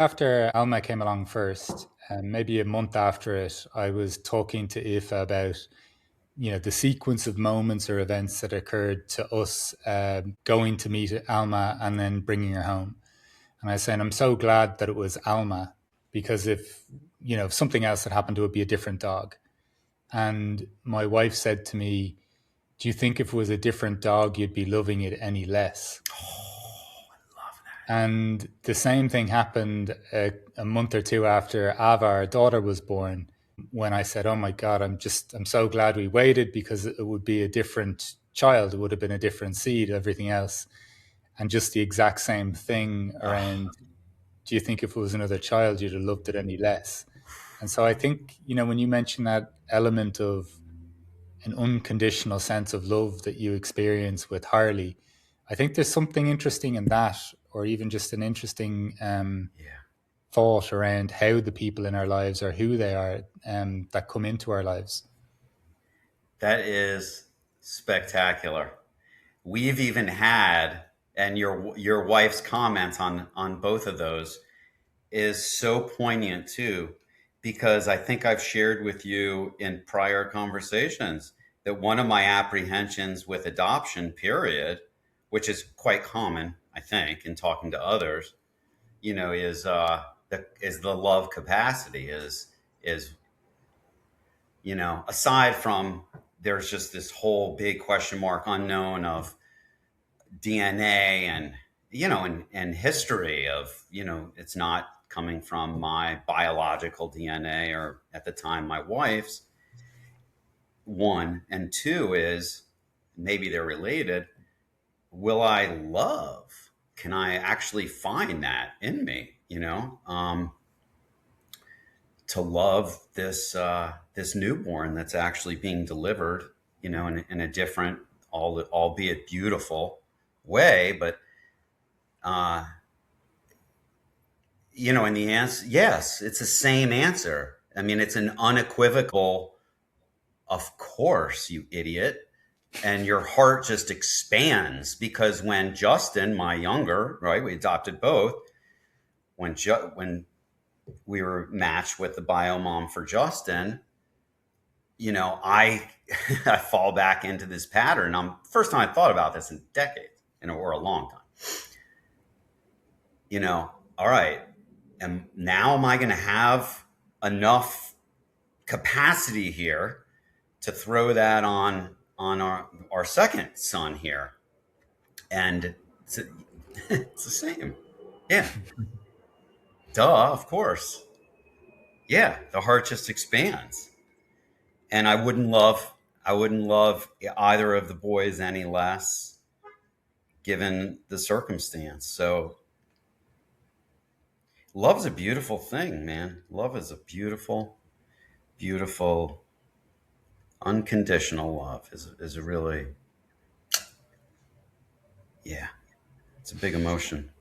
After Alma came along first, maybe a month after it, I was talking to Aoife about the sequence of moments or events that occurred to us going to meet Alma and then bringing her home. And I was saying, I'm so glad that it was Alma because if something else had happened, it would be a different dog. And my wife said to me, do you think if it was a different dog, you'd be loving it any less? And the same thing happened a month or two after Ava, our daughter, was born. When I said, "Oh my God, I'm so glad we waited because it would be a different child. It would have been a different seed, everything else." And just the exact same thing around, do you think if it was another child, you'd have loved it any less? And so I think, when you mention that element of an unconditional sense of love that you experience with Harley, I think there's something interesting in that, or even just an interesting thought around how the people in our lives or who they are that come into our lives. That is spectacular. We've even had, and your wife's comments on both of those is so poignant too, because I think I've shared with you in prior conversations that one of my apprehensions with adoption, period, which is quite common, I think, in talking to others, is the love capacity is aside from there's just this whole big question mark unknown of DNA and history of it's not coming from my biological DNA or at the time my wife's. One and two is maybe they're related. Will I love? Can I actually find that in me? To love this newborn that's actually being delivered, in a different, albeit beautiful way, but uh, and the answer, yes, it's the same answer. I mean, it's an unequivocal, of course, you idiot. And your heart just expands because when Justin, my younger, right, we adopted both. When we were matched with the bio mom for Justin, I I fall back into this pattern. First time I thought about this in decades, or a long time. All right, and now am I going to have enough capacity here to throw that on our second son here? And it's the same. Yeah. Duh, of course. Yeah, the heart just expands. And I wouldn't love either of the boys any less given the circumstance. So love's a beautiful thing, man. Love is a beautiful, beautiful, unconditional love is a really, yeah, it's a big emotion.